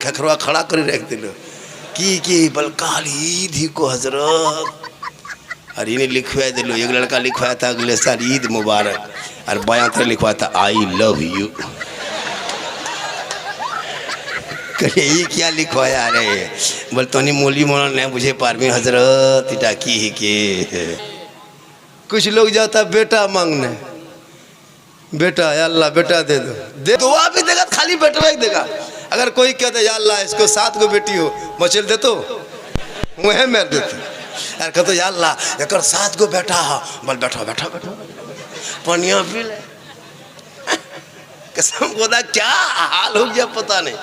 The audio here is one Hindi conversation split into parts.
खखरवा खड़ा कर रख दिल की बल काली धी को हजरत और इन्हें लिखवा दिलो। एक लड़का लिखवाया था अगले साल ईद मुबारक और बयां तरह लिखवाया था आई लव यू। ये क्या लिखवाया रे? बोल तो नहीं मौलवी मौलाना नहीं मुझे पारवी हजरत इटा की ही के। कुछ लोग जाता बेटा मांगने, बेटा या अल्लाह बेटा दे दो दुआ भी देगा, खाली बेटा ही देगा। अगर कोई कहता या अल्लाह इसको 7 गो बेटी हो मचल दे तो वह मेर देते। यार कहते या अल्लाह एक 7 गो बेटा हो, बोल बैठो बैठो बैठो पनिया पी ले। कसम खुदा क्या हाल हो गया पता नहीं।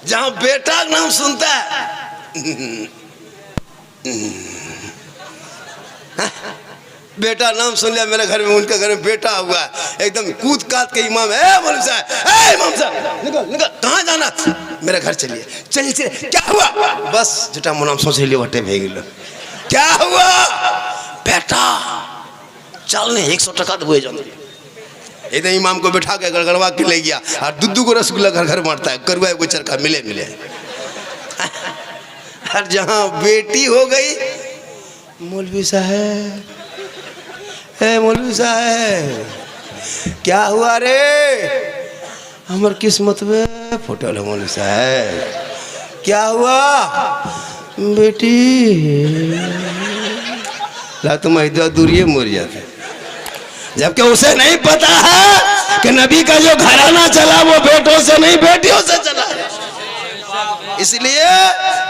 जहां बेटा का नाम सुनता है बेटा नाम सुन लिया, मेरे घर में उनके घर में बेटा हुआ एकदम कूद काट के इमाम है मौलवी साहब निकल निकल कहाँ जाना? मेरे घर चलिए। चलिए क्या हुआ? बस जटा मुनाम सोच लिए वटे भेज लो। क्या हुआ? बेटा चल ने 100 टका दे जाओ। इधर इमाम को बैठा के गड़गड़वा के ले गया और दूध को रसगुल्ला घर घर मारता है, करुआ को चरखा मिले मिले। और जहाँ बेटी हो गई मौलवी साहब मौलवी साहब क्या हुआ रे? हमार किस्मत में फुटल है मौलवी साहब। क्या हुआ? बेटी ला तुम इधर दूरिये मर जाते। जबकि उसे नहीं पता है कि नबी का जो घराना चला वो बेटों से नहीं बेटियों से चला। इसलिए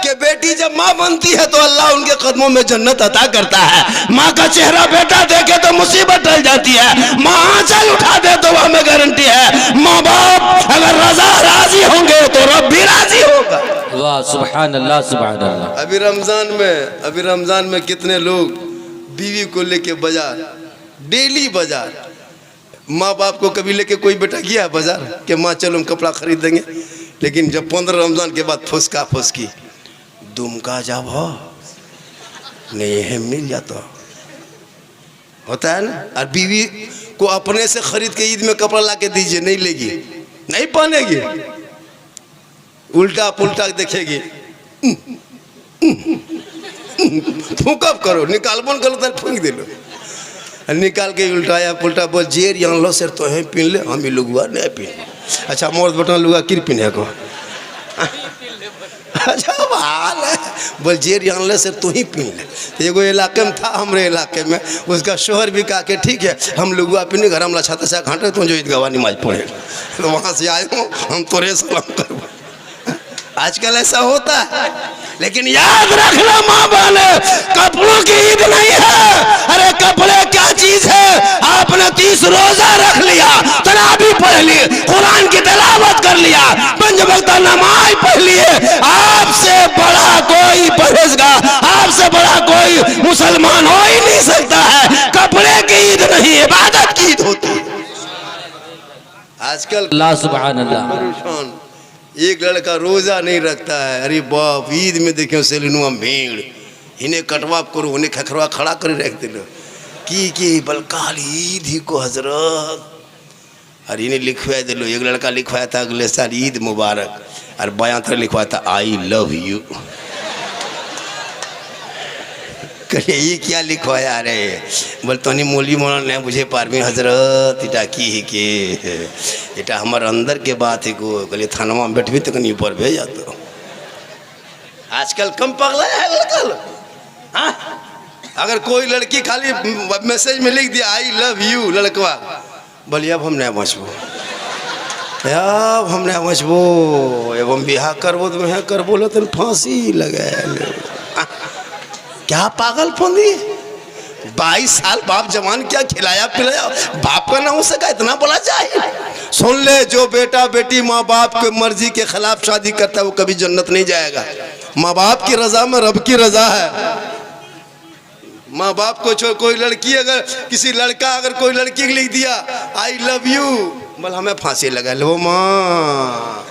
कि बेटी जब माँ बनती है तो अल्लाह उनके कदमों में जन्नत अता करता है। माँ का चेहरा बेटा देखे तो मुसीबत टल जाती है, माँ आंचल उठा दे तो वह में गारंटी है। माँ बाप अगर रजा राजी होंगे तो रब भी राजी होगा। वाह सुभान अल्लाह सुभान अल्लाह। अभी रमजान में कितने लोग बीवी को लेके बाजार, डेली बाजार, माँ बाप को कभी लेके कोई बेटा गया बाजार कि माँ चलो हम कपड़ा खरीद देंगे? लेकिन जब 15 रमजान के बाद फुसका फुसकी दुमका जब हो नहीं है मिल जाता होता है ना। और बीवी को अपने से खरीद के ईद में कपड़ा ला के दीजिए, नहीं लेगी, नहीं पहनेगी, उल्टा पुल्टा देखेगी। फूकअप करो, निकालबन करो तो फूक दे लो। निकाल के उल्टाया पुल्टा बोल जेर यहाँ लो सर तो है पीन ले, हम ही लुगुआ नहीं पीन। अच्छा मोर्द बटन लुगा किर पीने को? अच्छा हाल है बोल जेर यहाँ ले सर तू ही पीन ले। तो एगो इलाके में था हमारे इलाके में, उसका शोहर भी कहा कि ठीक है हम लुगुआ पीने घर हम लछाते से घाटे तुम जो ईदगाह नमाज पढ़े। तो वहाँ से आए हूँ हम तोरे सलाम करो। आजकल ऐसा होता है, लेकिन याद रखना माँ बहने कपड़ों की ईद नहीं है। अरे कपड़े क्या चीज है? आपने 30 रोजा रख लिया, तरावी पढ़ ली, कुरान की तिलावत कर लिया, 5 वक्त नमाज पढ़ लिए, आपसे बड़ा कोई परहेजगार, आपसे बड़ा कोई मुसलमान हो ही नहीं सकता है। कपड़े की ईद नहीं इबादत की ईद होती है। आजकल अल्लाह सुभान अल्लाह। एक लड़का रोजा नहीं रखता है, अरे बाप ईद में देखियो सेलिनुआ भीड़, इन्हें कटवा करो उन्हें खखरवा खड़ा कर रख दिलो की बल काली धी को हजरत और इन्हें लिखवा दिलो। एक लड़का लिखवाया था अगले साल ईद मुबारक और बयां तरह लिखवाया था आई लव यू। ये क्या लिखवाया रे? बोल तो नहीं मौलवी मौलाना नहीं मुझे पारवी हजरत इटा की ही के। इटा हमारे अंदर के बात है को कल थानवा में बैठवी तो कहीं ऊपर भेज जाते। आजकल कम पगला है लड़का। हाँ अगर कोई लड़की खाली मैसेज में लिख दिया आई लव यू लड़कवा, बोलिए अब हम नहीं बचबो, अब हम नहीं बचबो, एवं बिहार करबो तो मैं करबो लो तो फांसी लगे। क्या पागल फोंदी? 22 साल बाप जवान क्या खिलाया पिलाया, बाप का ना हो सका इतना बोला जाए। सुन ले जो बेटा बेटी माँ बाप के मर्जी के खिलाफ शादी करता है वो कभी जन्नत नहीं जाएगा। माँ बाप की रजा में रब की रजा है। माँ बाप को छोड़ कोई लड़की अगर किसी लड़का अगर कोई लड़की लिख दिया आई लव यू, बोल हमें फांसी लगा लो माँ,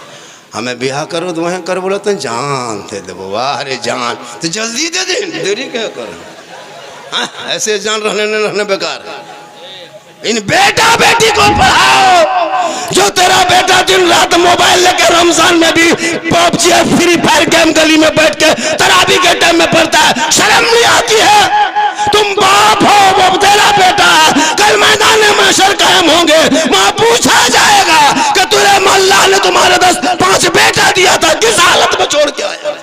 हमें ब्याह करो तो वह कर बोला तो जान दे दे वाह अरे जान तो जल्दी दे दे, देरी क्या करो? हाँ ऐसे जान रहने न रहने बेकार। इन बेटा बेटी को पढ़ाओ। जो तेरा बेटा दिन रात मोबाइल लेकर रमजान में भी पबजी फ्री फायर गेम गली में बैठ के तरावी के टाइम में पढ़ता है, शर्म नहीं आती है? तुम बाप हो, वो तेरा बेटा है। कल मैदान में शर कायम होंगे, वहां पूछा जाएगा कि तुझे अल्लाह ने तुम्हारे 10-5 बेटा दिया था, किस हालत में छोड़ के आया?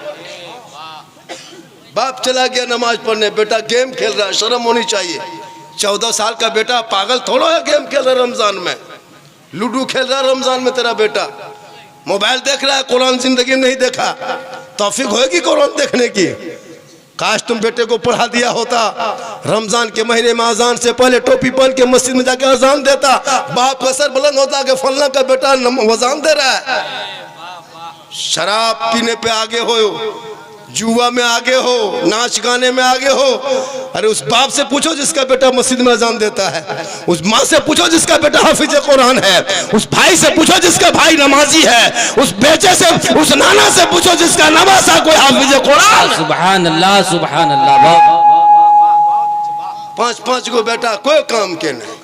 बाप चला गया नमाज पढ़ने, बेटा गेम खेल रहा है, शर्म होनी चाहिए। 14 साल का बेटा पागल थोड़ा है, गेम खेल रहा है रमजान में, लूडो खेल रहा है रमजान में तेरा बेटा, मोबाइल देख रहा है, कुरान जिंदगी में नहीं देखा। तौफीक होगी कुरान देखने की? काश तुम बेटे को पढ़ा दिया होता। रमजान के महीने में अजान से पहले टोपी पहन के मस्जिद में जाके अजान देता, बाप का सर बुलंद होता कि फलना का बेटा अजान दे रहा है। शराब पीने पे आगे हो, जुआ में आगे हो, नाच गाने में आगे हो। अरे उस बाप से पूछो जिसका बेटा मस्जिद में अजान देता है, उस माँ से पूछो जिसका बेटा हाफिज कुरान है, उस भाई से पूछो जिसका भाई नमाजी है, उस बेटे से, उस नाना से पूछो जिसका नवासा कोई हाफिज कुरान। सुभान अल्लाह, सुभान अल्लाह। 5-5 को बेटा कोई काम के नहीं।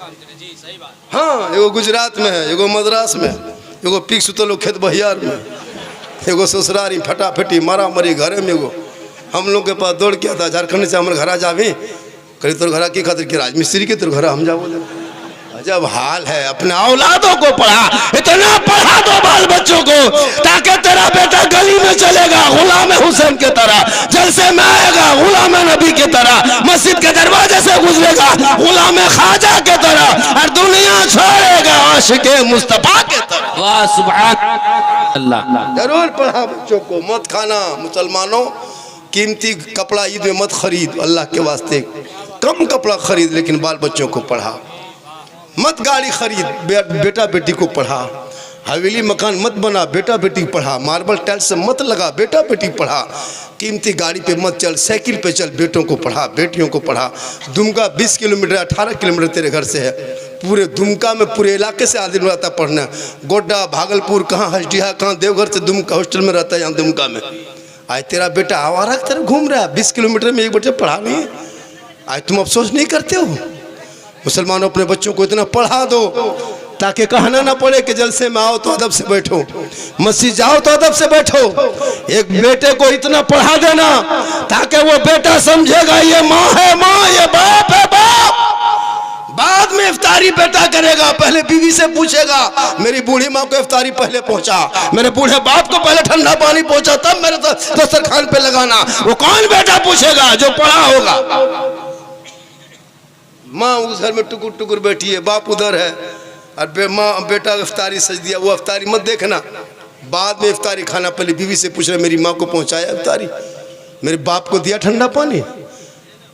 हाँ, एगो गुजरात में है, एगो मद्रास में, एगो पीक सुतलो खेत बहियार में, एगो ससुरारी फटाफटी मारा मरी घरे में। एगो हम लोग के पास दौड़ के आता, झारखंड से हमारे घर जावे, करी तोर घर की खातिर कि राजमिस्त्री के तोर घर हम जाओ। जब हाल है, अपने औलादों को पढ़ा, इतना पढ़ा दो बाल बच्चों को, ताकि तेरा बेटा गली में चलेगा गुलाम हुसैन के तरह, जलसे में आएगा गुलाम नबी की तरह, मस्जिद के दरवाजे से गुजरेगा गुलाम ख्वाजा के तरह, और दुनिया छोड़ेगा आशिके मुस्तफा के तरह। वाह सुभान अल्लाह। जरूर पढ़ा बच्चों को। मत खाना मुसलमानों, कीमती कपड़ा ईद में मत खरीद, अल्लाह के वास्ते कम कपड़ा खरीद, लेकिन बाल बच्चों को पढ़ा। मत गाड़ी खरीद, बेटा बेटी को पढ़ा। हवेली मकान मत बना, बेटा बेटी पढ़ा। मार्बल टाइल्स से मत लगा, बेटा बेटी पढ़ा। कीमती गाड़ी पे मत चल, साइकिल पे चल, बेटों को पढ़ा, बेटियों को पढ़ा। दुमका 20 किलोमीटर 18 किलोमीटर तेरे घर से है, पूरे दुमका में पूरे इलाके से आदमी रहता पढ़ना। गोड्डा, भागलपुर, कहाँ हजडिया, कहाँ देवघर से दुमका हॉस्टल में रहता है, यहाँ दुमका में। आज तेरा बेटा आवारा की तरह घूम रहा है, 20 किलोमीटर में एक बच्चे पढ़ा नहीं है। आज तुम अफसोस नहीं करते हो? मुसलमानों, अपने बच्चों को इतना पढ़ा दो ताकि कहना ना पड़े कि जलसे में आओ तो अदब से बैठो, मस्जिद जाओ तो अदब से बैठो। एक बेटे को इतना पढ़ा देना ताकि वो बेटा समझेगा ये माँ है माँ, ये बाप है बाप। बाद में इफ्तारी बेटा करेगा, पहले बीवी से पूछेगा मेरी बूढ़ी माँ को इफ्तारी पहले पहुंचा, मेरे बूढ़े बाप को पहले ठंडा पानी पहुंचा, तब मेरे दस्तरखान पे लगाना। वो कौन बेटा पूछेगा? जो पढ़ा होगा। माँ उस घर में टुकुर टुकुर बैठी है, बाप उधर है, और माँ बेटा इफ्तारी सज दिया, वो इफ्तारी मत देखना, बाद में इफ्तारी खाना। पहले बीवी से पूछ रहे मेरी माँ को पहुंचाया इफ्तारी, मेरे बाप को दिया ठंडा पानी।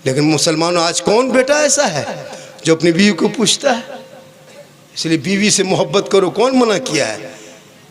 लेकिन मुसलमानों, आज कौन बेटा ऐसा है जो अपनी बीवी को पूछता है? इसलिए बीवी से मोहब्बत करो, कौन मना किया है?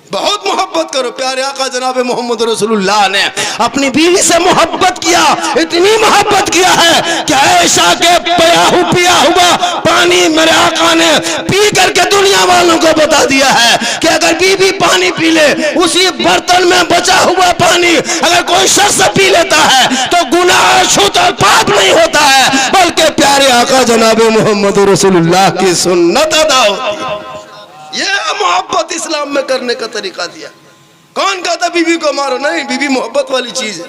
बहुत मोहब्बत करो। प्यारे आका जनाब मोहम्मद रसूलुल्लाह ने अपनी बीवी से मोहब्बत किया, इतनी मोहब्बत किया है कि ऐशा के पिया हुआ पानी मेरे आका ने पी करके दुनिया वालों को बता दिया है कि अगर बीवी पानी पी ले, उसी बर्तन में बचा हुआ पानी अगर कोई शख्स पी लेता है तो गुनाह छूत और पाप नहीं होता है, बल्कि प्यारे आका जनाब मोहम्मद रसूलुल्लाह की सुन्नत अदा होती है। ये मोहब्बत इस्लाम में करने का तरीका दिया। कौन कहता बीवी को मारो? नहीं, बीवी मोहब्बत वाली चीज है।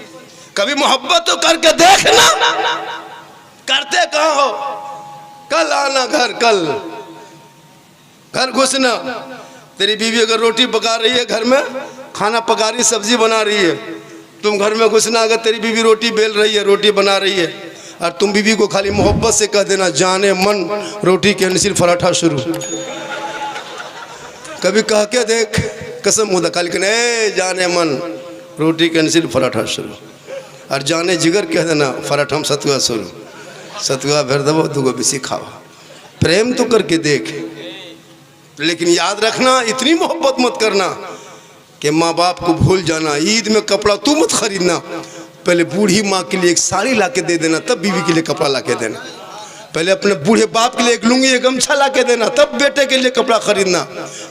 कभी मोहब्बत तो करके देखना, करते कहाँ हो? कल आना घर घुसना। तेरी बीवी अगर रोटी पका रही है, घर में खाना पका रही, सब्जी बना रही है, तुम घर में घुसना। अगर तेरी बीवी रोटी बेल रही है, रोटी बना रही है, और तुम बीवी को खाली मोहब्बत से कह देना जाने मन रोटी के निसिल पराठा शुरू। कभी कह के देख, कसम मुदा खाली कहने जाने मन रोटी के निसिल पराठा शुरू, और जाने जिगर कह देना पराठा सतुआ शुरू। सतुआ भर दबो, दुगो बिसी खावा। प्रेम तो करके देख, लेकिन याद रखना इतनी मोहब्बत मत करना कि माँ बाप को भूल जाना। ईद में कपड़ा तू मत खरीदना, पहले बूढ़ी माँ के लिए एक साड़ी ला के दे देना, तब बीवी के लिए कपड़ा ला के देना। पहले अपने बूढ़े बाप के लिए एक लुंगी एक गमछा ला के देना, तब बेटे के लिए कपड़ा खरीदना।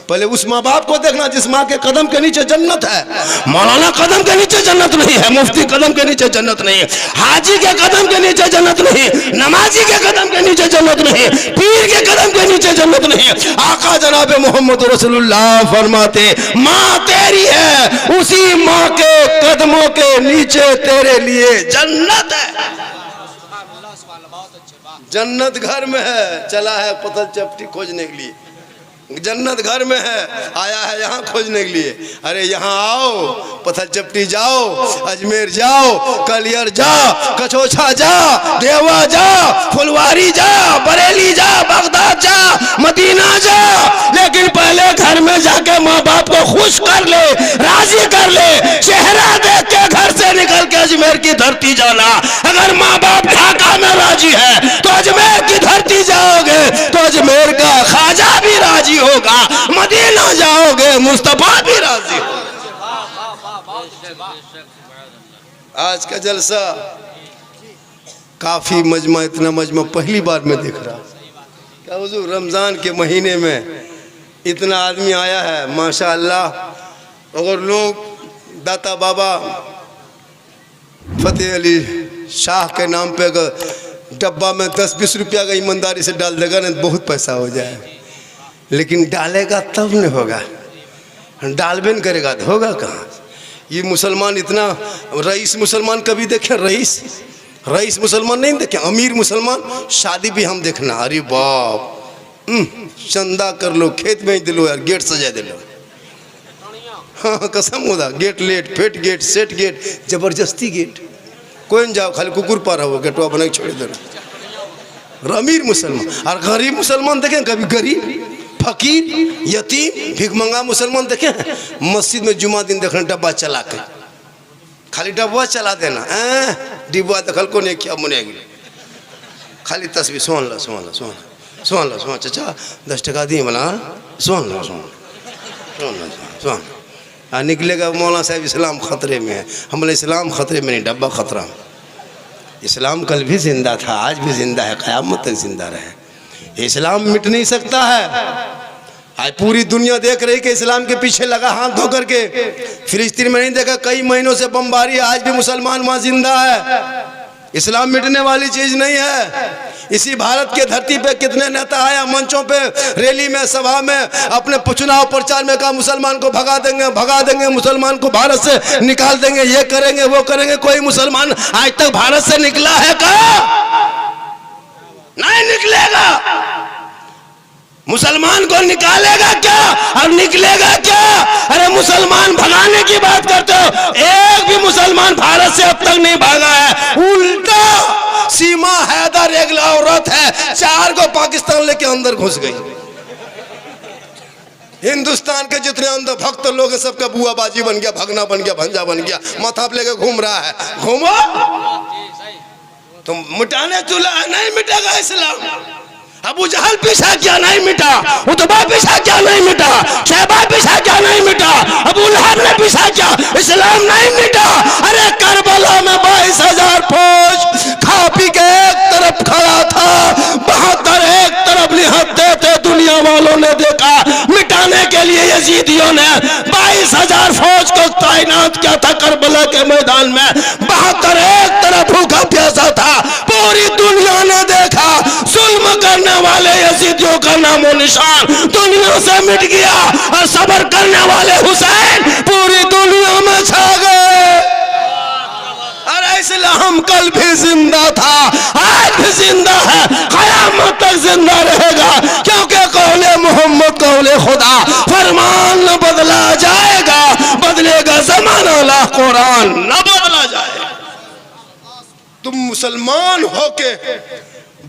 पहले उस माँ बाप को देखना जिस माँ के कदम के नीचे जन्नत है। मौलाना कदम के नीचे जन्नत नहीं है, मुफ्ती कदम के नीचे जन्नत नहीं है, हाजी के कदम के नीचे जन्नत नहीं, नमाजी के कदम के नीचे जन्नत नहीं, पीर के कदम के नीचे जन्नत नहीं। आका जनाब मोहम्मद रसूलुल्लाह फरमाते माँ तेरी है, उसी माँ के कदमों के नीचे तेरे लिए जन्नत है। जन्नत घर में है, चला है पतल चपटी खोजने के लिए। जन्नत घर में है, आया है यहाँ खोजने के लिए। अरे यहाँ आओ, पत्थर चपटी जाओ, अजमेर जाओ, कलियर जाओ, कचौछा जाओ, देवा जाओ, फुलवारी जाओ, बरेली जाओ, बगदाद जाओ, मदीना जाओ, लेकिन पहले घर में जाके माँ बाप को खुश कर ले, राजी कर ले। चेहरा देख के घर से निकल के अजमेर की धरती जाना। अगर माँ बाप ढाका में राजी है तो अजमेर की धरती जाओगे तो अजमेर का ख्वाजा भी राजी होगा, मदीना जाओगे मुस्तफा भी राजी होगा। आज का जलसा काफी मजमा, इतना मजमा पहली बार मैं देख रहा। क्या हुजूर रमजान के महीने में इतना आदमी आया है माशाअल्लाह। अगर लोग दाता बाबा फतेह अली शाह के नाम पे अगर डब्बा में 10-20 रुपया का ईमानदारी से डाल देगा ना बहुत पैसा हो जाए, लेकिन डालेगा तब नहीं होगा, डालबे नहीं करेगा तो होगा कहाँ। ये मुसलमान इतना, रईस मुसलमान कभी देखे? रईस मुसलमान नहीं देखे, अमीर मुसलमान शादी भी हम देखना। अरे बाप, चंदा कर लो, खेत में ही दिलो यार, गेट सजा दिलो। हाँ कसम होगा, गेट लेट, फेट गेट, सेट गेट, जबरदस्ती गेट, कोई न जाओ, खाली कुकुर पार हो, गेटवा बना के छोड़ दो। अमीर मुसलमान और गरीब मुसलमान देखें कभी? गरीब, फकीर, यतीम, भिखमंगा मुसलमान देखे? मस्जिद में जुमा दिन देखना डब्बा चला के, खाली डब्बा चला देना, डिब्बा दखल को नहीं किया मुने, खाली तस्वीर सोन ला सोन ला सोन सोन ला सोन, चाचा 10 टका दी बोला सोन ला सोन सोन ला सोन। निकलेगा मौलाना साहब इस्लाम खतरे में है। हम बोले इस्लाम खतरे में नहीं, डब्बा खतरा में। इस्लाम कल भी जिंदा था, आज भी जिंदा है, क़यामत तक जिंदा रहे। इस्लाम मिट नहीं सकता है। आज पूरी दुनिया देख रही कि इस्लाम के पीछे लगा हाथ धो करके। फिलिस्तीन में नहीं देखा कई महीनों से बमबारी, आज भी मुसलमान वहाँ जिंदा है। इस्लाम मिटने वाली चीज नहीं है। इसी भारत के धरती पे कितने नेता आया मंचों पे, रैली में, सभा में, अपने चुनाव प्रचार में कहा मुसलमान को भगा देंगे, मुसलमान को भारत से निकाल देंगे, ये करेंगे वो करेंगे। कोई मुसलमान आज तक भारत से निकला है क्या? नहीं निकलेगा। मुसलमान को निकालेगा क्या और निकलेगा क्या? अरे मुसलमान भगाने की बात करते हो, एक भी मुसलमान भारत से अब तक नहीं भागा है। उल्टा सीमा हैदर एक औरत है, 4 को पाकिस्तान लेके अंदर घुस गई। हिंदुस्तान के जितने अंदर भक्त लोग हैं सबका बुआ बाजी बन गया, भगना बन गया, भंजा बन गया, माथा पे लेके घूम रहा है। घूमो, तुम मिटाने चूल्हा नहीं मिटेगा इस्लाम। अबू जहल पीछा क्या नहीं मिटा, उतबा पीछा क्या नहीं मिटा, शहबा पीछा क्या नहीं मिटा, अबू लहब ने पीछा क्या, इस्लाम नहीं मिटा। अरे करबला में 22,000 फौज खा पी के एक तरफ खड़ा था, 72 एक तरफ निहत्ते थे। दुनिया वालों ने देखा, मिटाने के लिए यजीदियों ने 22,000 फौज को तैनात किया था करबला के मैदान में। 72 एक तरफ भूखा प्यासा था। पूरी दुनिया ने देखा, जुल्म करने वाले यजीदियों का नामो निशान दुनिया से मिट गया और सब्र करने वाले हुसैन पूरी दुनिया में छा गए। अरे इस्लाम कल भी जिंदा था, आज भी जिंदा है, क़यामत तक जिंदा रहेगा, क्योंकि कौले मोहम्मद कौले खुदा, फरमान न बदला जाएगा, बदलेगा ज़माना ला कुरान न बदला जाएगा। तुम मुसलमान होके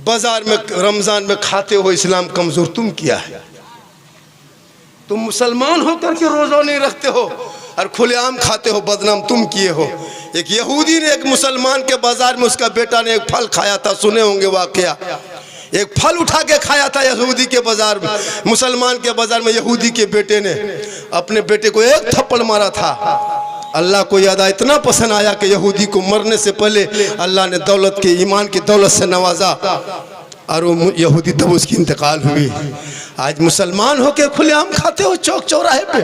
बाजार में रमजान में खाते हो, इस्लाम कमजोर तुम किया है। तुम मुसलमान होकर के रोजा नहीं रखते हो और खुलेआम खाते हो, बदनाम तुम किए हो। एक यहूदी ने एक मुसलमान के बाजार में, उसका बेटा ने एक फल खाया था, सुने होंगे वाकया। एक फल उठा के खाया था यहूदी के बाजार में, मुसलमान के बाजार में। यहूदी के बेटे ने अपने बेटे को एक थप्पड़ मारा था। अल्लाह को याद इतना पसंद आया कि यहूदी को मरने से पहले अल्लाह ने दौलत के, ईमान की दौलत से नवाजा। और वो यहूदी तब उसकी इंतकाल हुई। आज मुसलमान होके खुलेआम खाते हो चौक चौराहे पे,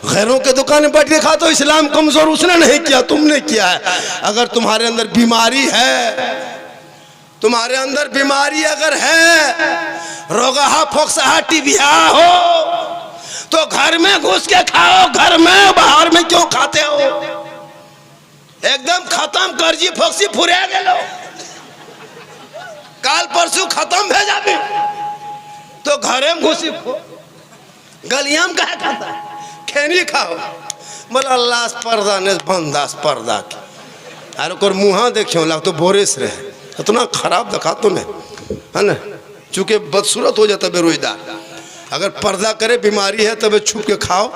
गैरों के दुकान में बैठ के खाते हो। इस्लाम कमजोर उसने नहीं किया, तुमने किया है। अगर तुम्हारे अंदर बीमारी है, तुम्हारे अंदर बीमारी अगर है, रोगहा फोक्सहा टीबिया हो, तो घर में घुस के खाओ। घर में, बाहर में क्यों खाते हो? एकदम खत्म कर्जी फोक्सी फुरे गेलो, काल परसों खत्म भेजा भी, तो घरे में घुसी गलियां में कहा खाता है, खेनी खाओ। बोल अल्लाह पर्दा ने बंदास पर्दा की, अरे को मुँहा देखियो लग तो बोरेस रहे, इतना खराब दिखा तो नहीं है ना, चूंकि बदसूरत हो जाता बेरोजगार। अगर पर्दा करे, बीमारी है, तब छुप के खाओ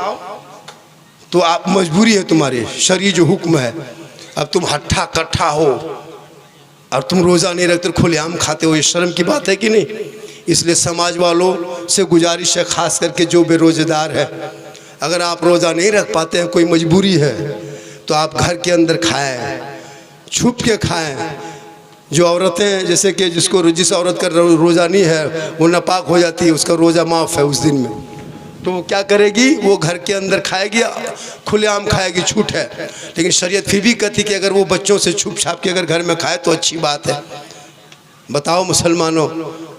तो आप मजबूरी है तुम्हारी, शरीर जो हुक्म है। अब तुम हट्ठा कट्ठा हो और तुम रोज़ा नहीं रखते, खुलेआम खाते हो, ये शर्म की बात है कि नहीं? इसलिए समाज वालों से गुजारिश है, खास करके जो बेरोजगार है, अगर आप रोज़ा नहीं रख पाते हैं, कोई मजबूरी है, तो आप घर के अंदर खाएं, छुप के खाएं। जो औरतें, जैसे कि जिस औरत का रोज़ा नहीं है वो नापाक हो जाती है, उसका रोज़ा माफ़ है उस दिन में, तो वो क्या करेगी? वो घर के अंदर खाएगी, खुलेआम खाएगी, छूट है। लेकिन शरीयत फिर भी कहती कि अगर वो बच्चों से छुप छाप के अगर घर में खाए तो अच्छी बात है। बताओ मुसलमानों,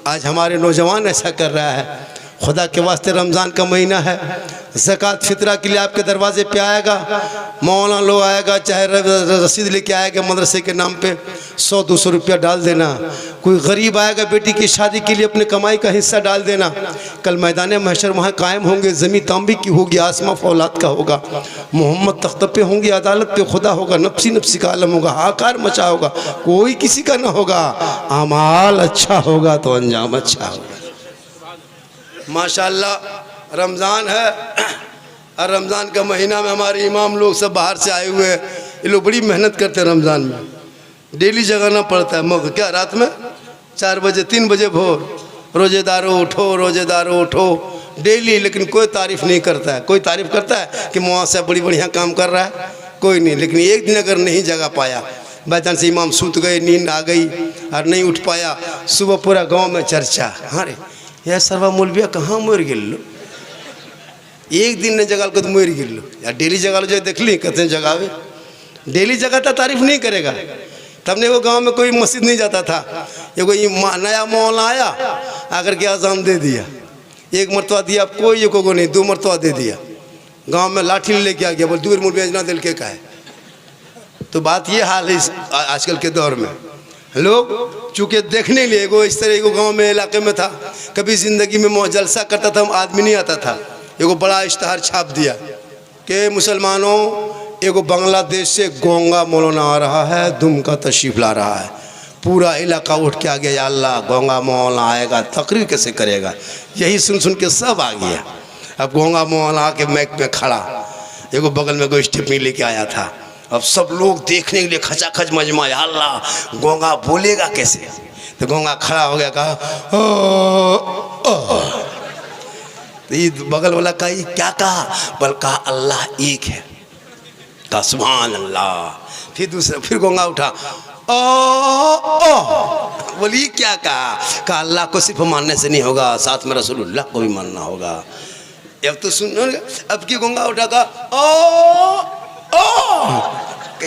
आज हमारे नौजवान ऐसा कर रहा है। खुदा के वास्ते रमज़ान का महीना है, ज़कात फितरा के लिए आपके दरवाजे पे आएगा, मौलाना लोग आएगा, चाहे रसीद लेके आएगा मदरसे के नाम पे, 100-200 रुपया डाल देना। कोई गरीब आएगा, बेटी की शादी के लिए अपने कमाई का हिस्सा डाल देना। कल मैदान महशर वहाँ कायम होंगे, ज़मीन तांबे की होगी, आसमां फौलाद का होगा, मोहम्मद तख्त पे होंगे, अदालत पे खुदा होगा, नफ्सी नफ्सी का आलम होगा, हाकार मचा होगा, कोई किसी का ना होगा। अमाल अच्छा होगा तो अंजाम अच्छा होगा। माशाअल्लाह रमज़ान है, और रमज़ान का महीना में हमारे इमाम लोग सब बाहर से आए हुए हैं। ये लोग बड़ी मेहनत करते हैं रमज़ान में, डेली जगाना पड़ता है। मगर क्या रात में 4 बजे 3 बजे भोर, रोज़ेदारों उठो, रोज़ेदारों उठो, डेली। लेकिन कोई तारीफ़ नहीं करता है। कोई तारीफ़ करता है कि मुआसा बड़ी बढ़िया काम कर रहा है? कोई नहीं। लेकिन एक दिन अगर नहीं जगा पाया, बाई चांस से इमाम सूत गए, नींद आ गई और नहीं उठ पाया, सुबह पूरा गाँव में चर्चा, हाँ रे यार सर्वा मौलविया कहाँ मर गिल्लो, एक दिन ने जगा को तो मर गिल्लो यार, डेली जगा लो। जो देख ली कहते हैं जगावे, डेली जगाता तारीफ नहीं करेगा। तब ने वो गांव में कोई मस्जिद नहीं जाता था, ये कोई नया मौला आया आकर के अजान दे दिया, 1 मरतबा दिया, कोई को नहीं, 2 मरतबा दे दिया, गांव में लाठी लेके आ गया, बोल दूर मुर्बिया जना दिल के का है। तो बात ये हाल है आजकल के दौर में। लोग चूँकि देखने लिए एगो इस तरह एगो गांव में इलाके में था, कभी ज़िंदगी में जलसा करता था, आदमी नहीं आता था, एगो बड़ा इश्तहार छाप दिया कि मुसलमानों एगो बांग्लादेश से गोंगा मौलाना आ रहा है, दुमका तशरीफ़ ला रहा है। पूरा इलाका उठ के आ गया, या अल्लाह गोंगा मौलाना आएगा, तकरीर कैसे करेगा? यही सुन सुन के सब आ गया। अब गोंगा मौलाना आके मैक में खड़ा, एगो बगल में कोई स्टेपनी लेके आया था। अब सब लोग देखने के लिए खचाखच मजमा, या अल्लाह गोंगा बोलेगा कैसे? तो गोंगा खड़ा हो गया, कहा तो ये बगल वाला कहा ये क्या कहा? बल कहा अल्लाह एक है। कहा सुभान अल्लाह। फिर दूसरा, फिर गोंगा उठा, ओ बोली क्या कहा? कहा अल्लाह को सिर्फ मानने से नहीं होगा, साथ में रसूलुल्लाह को भी मानना होगा। अब तो सुनो, अब की गोंगा उठा, कहा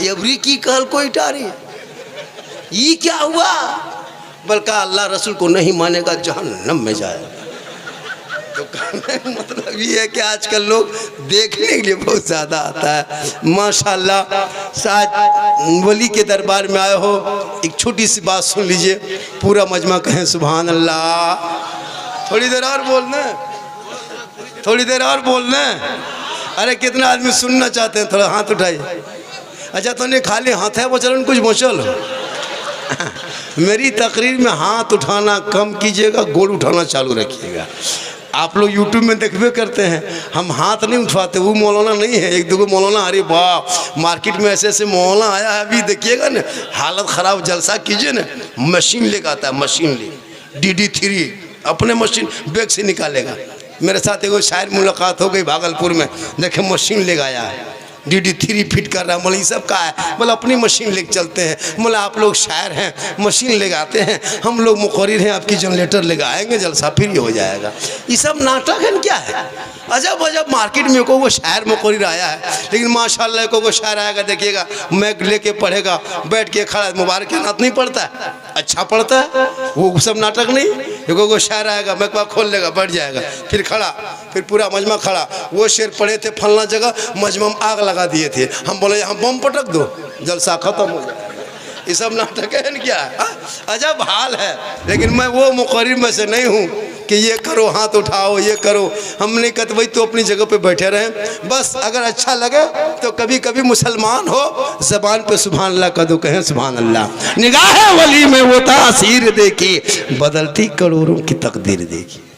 अबरी की कहल कोई टारी, ये क्या हुआ? बल्कि अल्लाह रसूल को नहीं मानेगा जहन्नम में जाए। तो मतलब ये है कि आजकल लोग देखने के लिए बहुत ज़्यादा आता है। माशाल्लाह शायद वली के दरबार में आए हो, एक छोटी सी बात सुन लीजिए, पूरा मजमा कहें सुभान अल्लाह। थोड़ी देर और बोलना, थोड़ी देर और बोलना। अरे कितना आदमी सुनना चाहते हैं? थोड़ा हाथ उठाइए। अच्छा तो नहीं खाली हाथ है वो, चलो कुछ बोचल। मेरी तकरीर में हाथ उठाना कम कीजिएगा, गोल उठाना चालू रखिएगा। आप लोग यूट्यूब में देखबे करते हैं, हम हाथ नहीं उठवाते। वो मौलाना नहीं है, 1-2 मौलाना, अरे बाप मार्केट में ऐसे ऐसे मौलाना आया है, अभी देखिएगा ना हालत ख़राब। जलसा कीजिए ना, मशीन लेकर आता है, मशीन ले DD3 अपने मशीन बैग से निकालेगा। मेरे साथ एगो शायर मुलाकात हो गई भागलपुर में, देखे मशीन ले आया है, DD 3 फिट कर रहा है। बोले ये सब का है? बोले अपनी मशीन लेके चलते हैं। बोले आप लोग शायर हैं, मशीन ले आते हैं, हम लोग मुकर्रिर हैं, आपकी जनरेटर ले आएंगे, जलसा फिर हो जाएगा। ये सब नाटक है क्या है? अजब अजब मार्केट में को शायर मुकर्रिर आया है, लेकिन माशाल्लाह को शायर आएगा, देखिएगा मैक लेके पढ़ेगा, बैठ के खड़ा, मुबारक नात नहीं पढ़ता है, अच्छा पढ़ता है, वो सब नाटक नहीं। को शायर आएगा, मैकबा खोल लेगा, बैठ जाएगा, फिर खड़ा, फिर पूरा मजमा खड़ा। वो शेर पढ़े थे फलना जगह, मजमा में आग लगा दिए थे, हम बोले यहाँ बम पटक दो, जलसा खत्म हो जाए। ये सब नाटक है क्या? अजब हाल है। लेकिन मैं वो मुकर्रिर में से नहीं हूँ कि ये करो, हाथ उठाओ, ये करो। हमने कहा भाई तो अपनी जगह पे बैठे रहें, बस अगर अच्छा लगे तो कभी कभी मुसलमान हो ज़बान पे सुभान अल्लाह का दो, कहें सुभान अल्लाह। निगाह वली में वो तासीर देखी, बदलती करोड़ों की तकदीर देखी।